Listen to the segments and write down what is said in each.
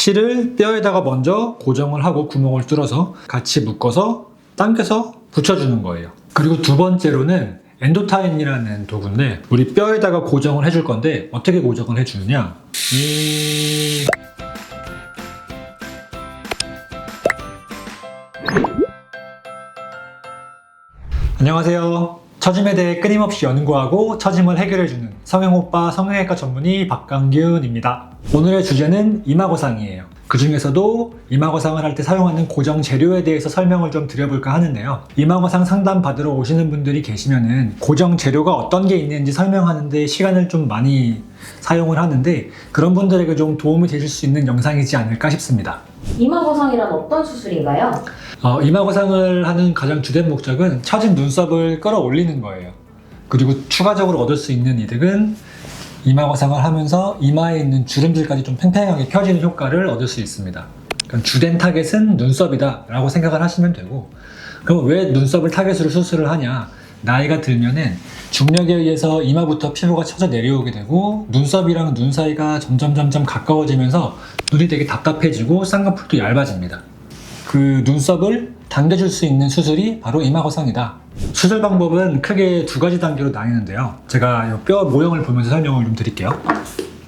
실을 뼈에다가 먼저 고정을 하고 구멍을 뚫어서 같이 묶어서 당겨서 붙여주는 거예요. 그리고 두 번째로는 엔도타인이라는 도구인데 우리 뼈에다가 고정을 해줄 건데 어떻게 고정을 해주느냐, 안녕하세요. 처짐에 대해 끊임없이 연구하고 처짐을 해결해주는 성형오빠 성형외과 전문의 박강균입니다. 오늘의 주제는 이마거상이에요. 그 중에서도 이마거상을 할 때 사용하는 고정 재료에 대해서 설명을 좀 드려볼까 하는데요. 이마거상 상담 받으러 오시는 분들이 계시면은 고정 재료가 어떤 게 있는지 설명하는데 시간을 좀 많이 사용을 하는데 그런 분들에게 좀 도움이 되실 수 있는 영상이지 않을까 싶습니다. 이마거상이란 어떤 수술인가요? 이마거상을 하는 가장 주된 목적은 처진 눈썹을 끌어올리는 거예요. 그리고 추가적으로 얻을 수 있는 이득은 이마거상을 하면서 이마에 있는 주름들까지 좀 팽팽하게 펴지는 효과를 얻을 수 있습니다. 그러니까 주된 타겟은 눈썹이다 라고 생각을 하시면 되고, 그럼 왜 눈썹을 타겟으로 수술을 하냐? 나이가 들면은 중력에 의해서 이마부터 피부가 쳐져 내려오게 되고 눈썹이랑 눈 사이가 점점 가까워지면서 눈이 되게 답답해지고 쌍꺼풀도 얇아집니다. 그 눈썹을 당겨줄 수 있는 수술이 바로 이마거상이다. 수술 방법은 크게 두 가지 단계로 나뉘는데요. 제가 뼈 모형을 보면서 설명을 좀 드릴게요.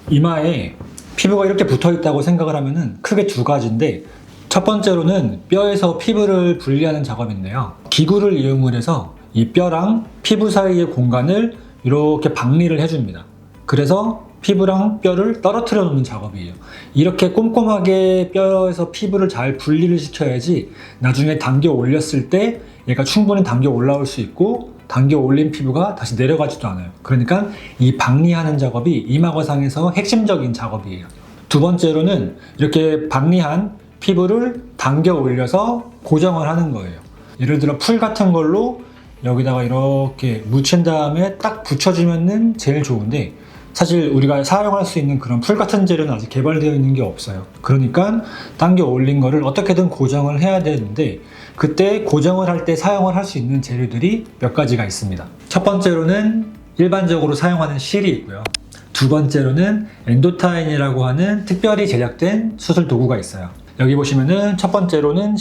이마에 피부가 이렇게 붙어 있다고 생각을 하면은 크게 두 가지인데, 첫 번째로는 뼈에서 피부를 분리하는 작업인데요. 기구를 이용을 해서 이 뼈랑 피부 사이의 공간을 이렇게 박리를 해줍니다. 그래서 피부랑 뼈를 떨어뜨려 놓는 작업이에요. 이렇게 꼼꼼하게 뼈에서 피부를 잘 분리를 시켜야지 나중에 당겨 올렸을 때 얘가 충분히 당겨 올라올 수 있고 당겨 올린 피부가 다시 내려가지도 않아요. 그러니까 이 박리하는 작업이 이마거상에서 핵심적인 작업이에요. 두 번째로는 이렇게 박리한 피부를 당겨 올려서 고정을 하는 거예요. 예를 들어 풀 같은 걸로 여기다가 이렇게 묻힌 다음에 딱 붙여주면 제일 좋은데, 사실 우리가 사용할 수 있는 그런 풀 같은 재료는 아직 개발되어 있는 게 없어요. 그러니까 당겨 올린 거를 어떻게든 고정을 해야 되는데, 그때 고정을 할 때 사용을 할 수 있는 재료들이 몇 가지가 있습니다. 첫 번째로는 일반적으로 사용하는 실이 있고요. 두 번째로는 엔도타인이라고 하는 특별히 제작된 수술 도구가 있어요. 여기 보시면은 첫 번째로는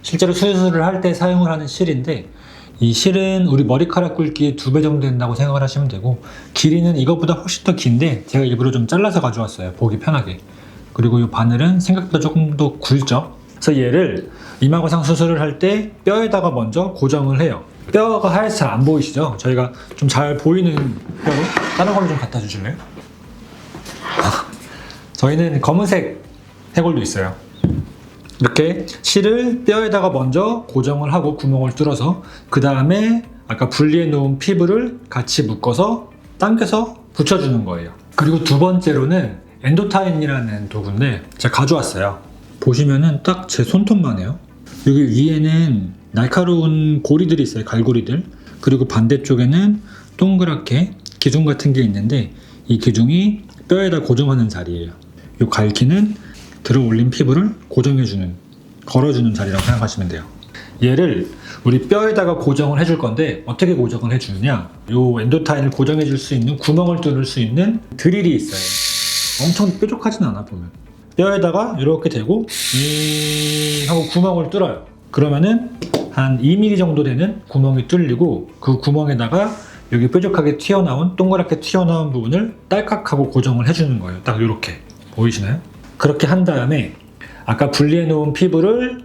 실제로 수술을 할 때 사용을 하는 실인데, 이 실은 우리 머리카락 굵기의 2배 정도 된다고 생각을 하시면 되고, 길이는 이것보다 훨씬 더 긴데 제가 일부러 좀 잘라서 가져왔어요, 보기 편하게. 그리고 이 바늘은 생각보다 조금 더 굵죠. 그래서 얘를 이마거상 수술을 할 때 뼈에다가 먼저 고정을 해요. 뼈가 하얘서 잘 안 보이시죠? 저희가 좀 잘 보이는 뼈로 다른 걸로 좀 갖다 주실래요? 저희는 검은색 해골도 있어요. 이렇게 실을 뼈에다가 먼저 고정을 하고 구멍을 뚫어서 그 다음에 아까 분리해 놓은 피부를 같이 묶어서 당겨서 붙여주는 거예요. 그리고 두 번째로는 엔도타인이라는 도구인데 제가 가져왔어요. 보시면은 딱 제 손톱만 해요. 여기 위에는 날카로운 고리들이 있어요, 갈고리들. 그리고 반대쪽에는 동그랗게 기둥 같은 게 있는데 이 기둥이 뼈에다 고정하는 자리예요. 이 갈기는 들어 올린 피부를 고정해주는, 걸어주는 자리라고 생각하시면 돼요. 얘를 우리 뼈에다가 고정을 해줄 건데 어떻게 고정을 해주느냐, 이 엔도타인을 고정해줄 수 있는 구멍을 뚫을 수 있는 드릴이 있어요. 엄청 뾰족하진 않아 보면. 뼈에다가 이렇게 대고 하고 구멍을 뚫어요. 그러면은 한 2mm 정도 되는 구멍이 뚫리고, 그 구멍에다가 여기 뾰족하게 튀어나온, 동그랗게 튀어나온 부분을 딸깍하고 고정을 해주는 거예요. 딱 이렇게 보이시나요? 그렇게 한 다음에 아까 분리해 놓은 피부를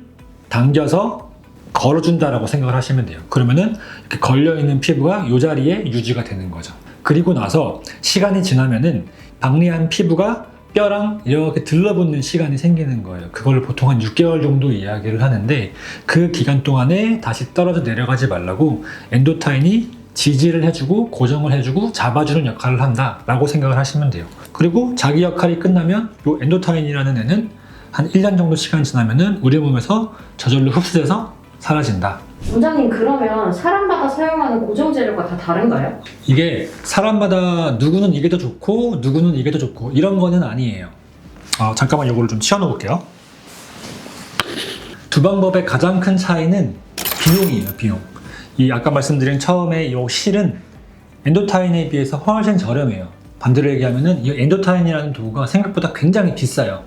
당겨서 걸어준다라고 생각을 하시면 돼요. 그러면은 이렇게 걸려있는 피부가 이 자리에 유지가 되는 거죠. 그리고 나서 시간이 지나면은 박리한 피부가 뼈랑 이렇게 들러붙는 시간이 생기는 거예요. 그걸 보통 한 6개월 정도 이야기를 하는데, 그 기간 동안에 다시 떨어져 내려가지 말라고 엔도타인이 지지를 해주고 고정을 해주고 잡아주는 역할을 한다라고 생각을 하시면 돼요. 그리고 자기 역할이 끝나면 이 엔도타인이라는 애는 한 1년 정도 시간이 지나면은 우리 몸에서 저절로 흡수돼서 사라진다. 원장님, 그러면 사람마다 사용하는 고정 재료가 다 다른가요? 이게 사람마다 누구는 이게 더 좋고 누구는 이게 더 좋고 이런 거는 아니에요. 잠깐만 이거를 좀 치워 놓을게요. 두 방법의 가장 큰 차이는 비용이에요, 비용. 이 아까 말씀드린 처음에 이 실은 엔도타인에 비해서 훨씬 저렴해요. 반대로 얘기하면은 이 엔도타인이라는 도구가 생각보다 굉장히 비싸요.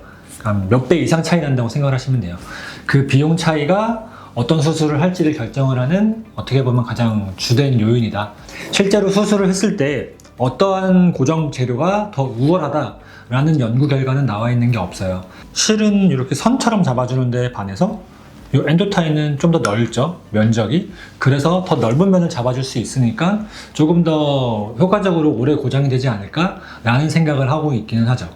몇 배 이상 차이 난다고 생각을 하시면 돼요. 그 비용 차이가 어떤 수술을 할지를 결정을 하는 어떻게 보면 가장 주된 요인이다. 실제로 수술을 했을 때 어떠한 고정 재료가 더 우월하다라는 연구 결과는 나와 있는 게 없어요. 실은 이렇게 선처럼 잡아주는 데 반해서 이 엔도타인은 좀 더 넓죠, 면적이. 그래서 더 넓은 면을 잡아줄 수 있으니까 조금 더 효과적으로 오래 고정이 되지 않을까라는 생각을 하고 있기는 하죠.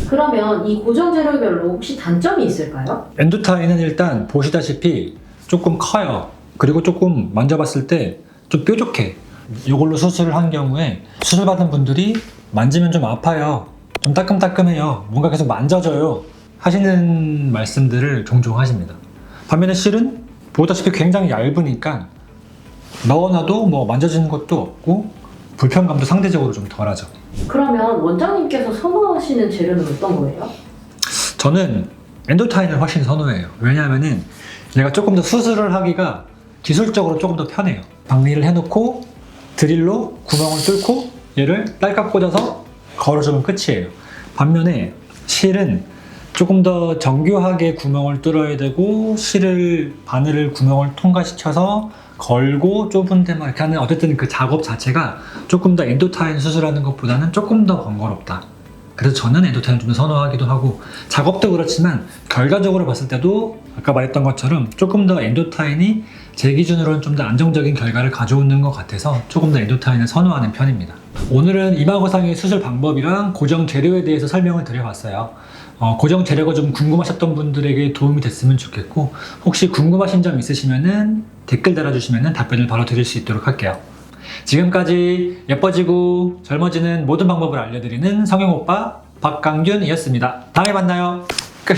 그러면 이 고정 재료별로 혹시 단점이 있을까요? 엔도타인은 일단 보시다시피 조금 커요. 그리고 조금 만져봤을 때 좀 뾰족해. 이걸로 수술을 한 경우에 수술받은 분들이 만지면 좀 아파요. 좀 따끔따끔해요. 뭔가 계속 만져져요. 하시는 말씀들을 종종 하십니다. 반면에 실은 보다시피 굉장히 얇으니까 넣어놔도 뭐 만져지는 것도 없고 불편감도 상대적으로 좀 덜하죠. 그러면 원장님께서 선호하시는 재료는 어떤 거예요? 저는 엔도타인을 훨씬 선호해요. 왜냐하면은 얘가 조금 더 수술을 하기가 기술적으로 조금 더 편해요. 박리를 해놓고 드릴로 구멍을 뚫고 얘를 딸깍 꽂아서 걸어주면 끝이에요. 반면에 실은 조금 더 정교하게 구멍을 뚫어야 되고 실을 바늘을 구멍을 통과시켜서 걸고 좁은 데만 이렇게 하는 어쨌든 그 작업 자체가 조금 더 엔도타인 수술하는 것보다는 조금 더 번거롭다. 그래서 저는 엔도타인을 좀 선호하기도 하고 작업도 그렇지만 결과적으로 봤을 때도 아까 말했던 것처럼 조금 더 엔도타인이 제 기준으로는 좀 더 안정적인 결과를 가져오는 것 같아서 조금 더 엔도타인을 선호하는 편입니다. 오늘은 이마거상의 수술 방법이랑 고정 재료에 대해서 설명을 드려봤어요. 고정 재료가 좀 궁금하셨던 분들에게 도움이 됐으면 좋겠고 혹시 궁금하신 점 있으시면 댓글 달아주시면 답변을 바로 드릴 수 있도록 할게요. 지금까지 예뻐지고 젊어지는 모든 방법을 알려드리는 성형오빠 박강균이었습니다. 다음에 만나요. 끝!